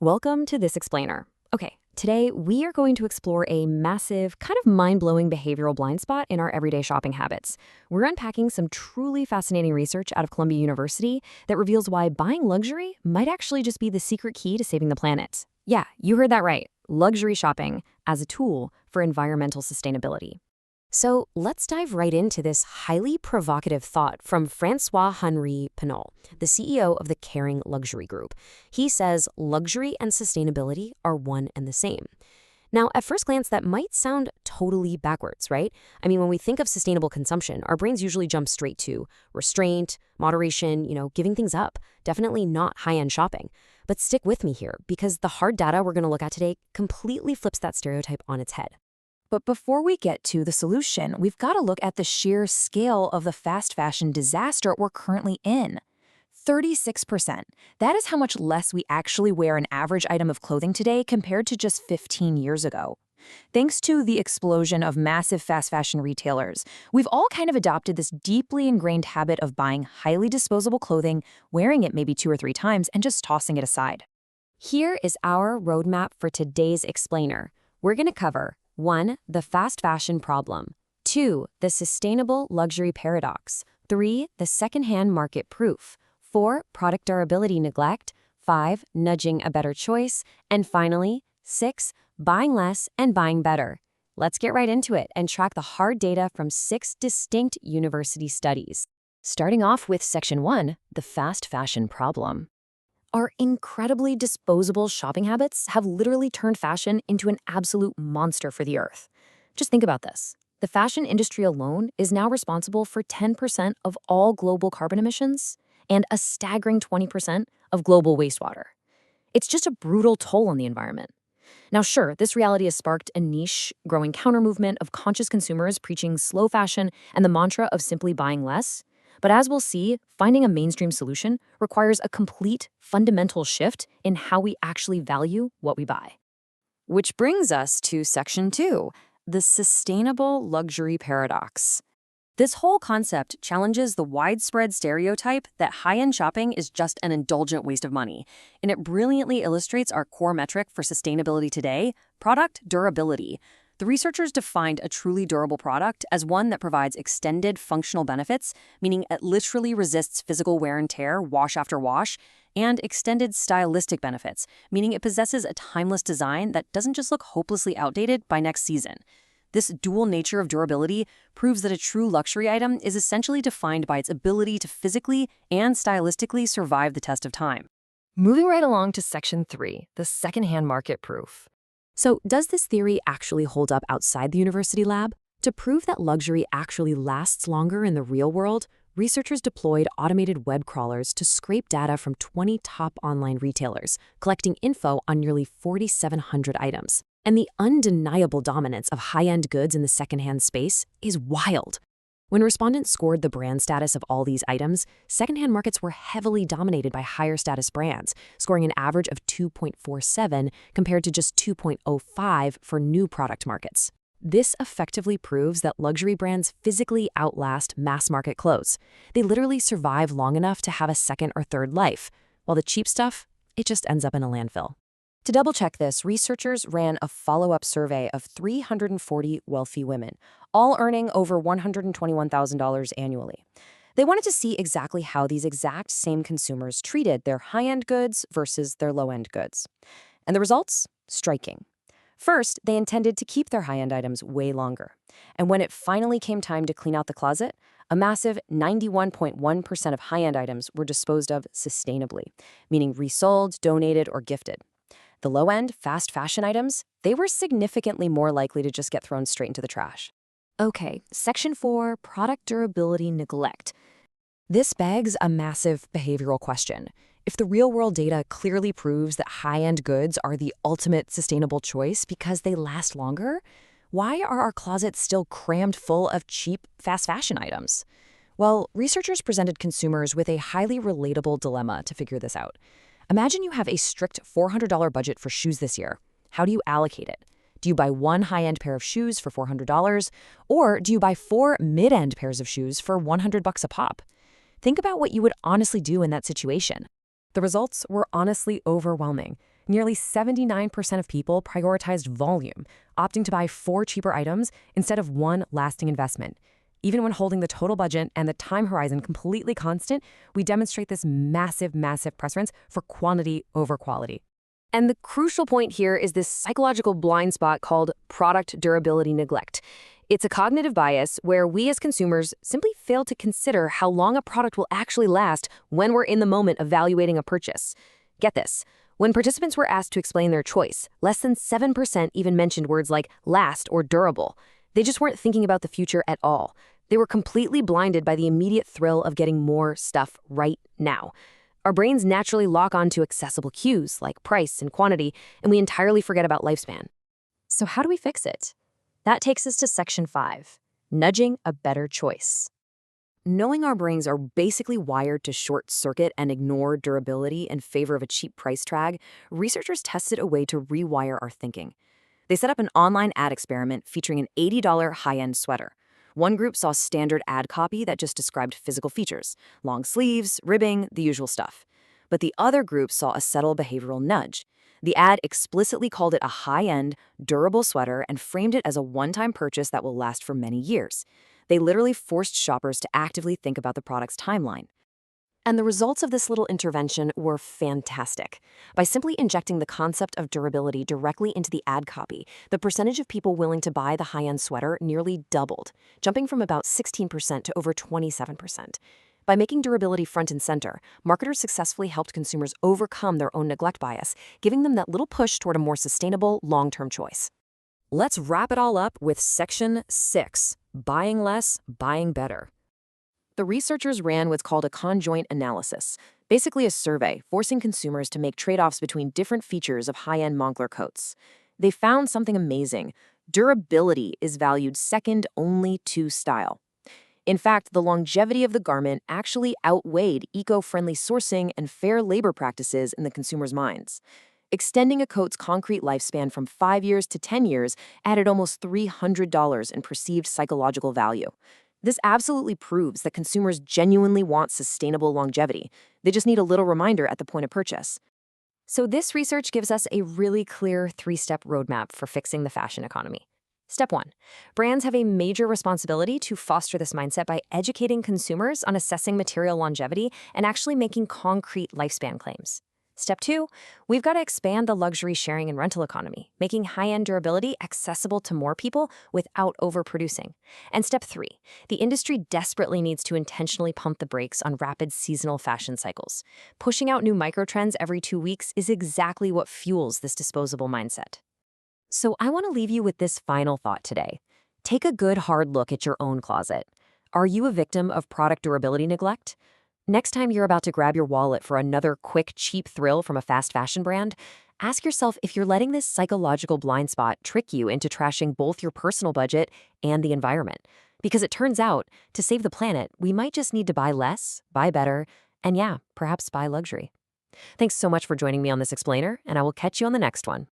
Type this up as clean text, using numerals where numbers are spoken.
Welcome to This Explainer. Okay, today we are going to explore a massive, kind of mind-blowing behavioral blind spot in our everyday shopping habits. We're unpacking some truly fascinating research out of Columbia University that reveals why buying luxury might actually just be the secret key to saving the planet. Yeah, you heard that right. Luxury shopping as a tool for environmental sustainability. So let's dive right into this highly provocative thought from Francois-Henri Pinault, the CEO of the Caring Luxury Group. He says luxury and sustainability are one and the same. Now, at first glance, that might sound totally backwards, right? I mean, when we think of sustainable consumption, our brains usually jump straight to restraint, moderation, giving things up, definitely not high-end shopping. But stick with me here, because the hard data we're going to look at today completely flips that stereotype on its head. But before we get to the solution, we've got to look at the sheer scale of the fast fashion disaster we're currently in. 36%. That is how much less we actually wear an average item of clothing today compared to just 15 years ago. Thanks to the explosion of massive fast fashion retailers, we've all kind of adopted this deeply ingrained habit of buying highly disposable clothing, wearing it maybe 2 or 3 times, and just tossing it aside. Here is our roadmap for today's explainer. We're going to cover 1. The fast fashion problem. 2. The sustainable luxury paradox. 3. The secondhand market proof. 4. Product durability neglect. 5. Nudging a better choice. And finally, 6. Buying less and buying better. Let's get right into it and track the hard data from 6 distinct university studies. Starting off with Section 1, the fast fashion problem. Our incredibly disposable shopping habits have literally turned fashion into an absolute monster for the earth. Just think about this. The fashion industry alone is now responsible for 10% of all global carbon emissions and a staggering 20% of global wastewater. It's just a brutal toll on the environment. Now, sure, this reality has sparked a niche, growing counter-movement of conscious consumers preaching slow fashion and the mantra of simply buying less. But as we'll see, finding a mainstream solution requires a complete, fundamental shift in how we actually value what we buy. Which brings us to Section 2, the sustainable luxury paradox. This whole concept challenges the widespread stereotype that high-end shopping is just an indulgent waste of money, and it brilliantly illustrates our core metric for sustainability today, product durability. The researchers defined a truly durable product as one that provides extended functional benefits, meaning it literally resists physical wear and tear wash after wash, and extended stylistic benefits, meaning it possesses a timeless design that doesn't just look hopelessly outdated by next season. This dual nature of durability proves that a true luxury item is essentially defined by its ability to physically and stylistically survive the test of time. Moving right along to Section 3, the secondhand market proof. So, does this theory actually hold up outside the university lab? To prove that luxury actually lasts longer in the real world, researchers deployed automated web crawlers to scrape data from 20 top online retailers, collecting info on nearly 4,700 items. And the undeniable dominance of high-end goods in the secondhand space is wild. When respondents scored the brand status of all these items, secondhand markets were heavily dominated by higher status brands, scoring an average of 2.47 compared to just 2.05 for new product markets. This effectively proves that luxury brands physically outlast mass market clothes. They literally survive long enough to have a second or third life, while the cheap stuff, it just ends up in a landfill. To double-check this, researchers ran a follow-up survey of 340 wealthy women, all earning over $121,000 annually. They wanted to see exactly how these exact same consumers treated their high-end goods versus their low-end goods. And the results? Striking. First, they intended to keep their high-end items way longer. And when it finally came time to clean out the closet, a massive 91.1% of high-end items were disposed of sustainably, meaning resold, donated, or gifted. The low-end, fast fashion items, they were significantly more likely to just get thrown straight into the trash. Okay, Section 4, product durability neglect. This begs a massive behavioral question. If the real-world data clearly proves that high-end goods are the ultimate sustainable choice because they last longer, why are our closets still crammed full of cheap, fast fashion items? Well, researchers presented consumers with a highly relatable dilemma to figure this out. Imagine you have a strict $400 budget for shoes this year. How do you allocate it? Do you buy one high-end pair of shoes for $400, or do you buy 4 mid-end pairs of shoes for $100 a pop? Think about what you would honestly do in that situation. The results were honestly overwhelming. Nearly 79% of people prioritized volume, opting to buy 4 cheaper items instead of one lasting investment. Even when holding the total budget and the time horizon completely constant, we demonstrate this massive preference for quantity over quality. And the crucial point here is this psychological blind spot called product durability neglect. It's a cognitive bias where we as consumers simply fail to consider how long a product will actually last when we're in the moment evaluating a purchase. Get this. When participants were asked to explain their choice, less than 7% even mentioned words like last or durable. They just weren't thinking about the future at all. They were completely blinded by the immediate thrill of getting more stuff right now. Our brains naturally lock onto accessible cues like price and quantity, and we entirely forget about lifespan. So how do we fix it? That takes us to Section 5, nudging a better choice. Knowing our brains are basically wired to short-circuit and ignore durability in favor of a cheap price tag, researchers tested a way to rewire our thinking. They set up an online ad experiment featuring an $80 high-end sweater. One group saw standard ad copy that just described physical features, long sleeves, ribbing, the usual stuff. But the other group saw a subtle behavioral nudge. The ad explicitly called it a high-end, durable sweater and framed it as a one-time purchase that will last for many years. They literally forced shoppers to actively think about the product's timeline. And the results of this little intervention were fantastic. By simply injecting the concept of durability directly into the ad copy, the percentage of people willing to buy the high-end sweater nearly doubled, jumping from about 16% to over 27%. By making durability front and center, marketers successfully helped consumers overcome their own neglect bias, giving them that little push toward a more sustainable, long-term choice. Let's wrap it all up with Section 6, buying less, buying better. The researchers ran what's called a conjoint analysis, basically a survey forcing consumers to make trade-offs between different features of high-end Moncler coats. They found something amazing. Durability is valued second only to style. In fact, the longevity of the garment actually outweighed eco-friendly sourcing and fair labor practices in the consumer's minds. Extending a coat's concrete lifespan from 5 years to 10 years added almost $300 in perceived psychological value. This absolutely proves that consumers genuinely want sustainable longevity. They just need a little reminder at the point of purchase. So this research gives us a really clear 3-step roadmap for fixing the fashion economy. Step 1. Brands have a major responsibility to foster this mindset by educating consumers on assessing material longevity and actually making concrete lifespan claims. Step 2, we've got to expand the luxury sharing and rental economy, making high-end durability accessible to more people without overproducing. And step 3, the industry desperately needs to intentionally pump the brakes on rapid seasonal fashion cycles. Pushing out new microtrends every 2 weeks is exactly what fuels this disposable mindset. So I want to leave you with this final thought today. Take a good hard look at your own closet. Are you a victim of product durability neglect? Next time you're about to grab your wallet for another quick, cheap thrill from a fast fashion brand, ask yourself if you're letting this psychological blind spot trick you into trashing both your personal budget and the environment. Because it turns out, to save the planet, we might just need to buy less, buy better, and yeah, perhaps buy luxury. Thanks so much for joining me on this explainer, and I will catch you on the next one.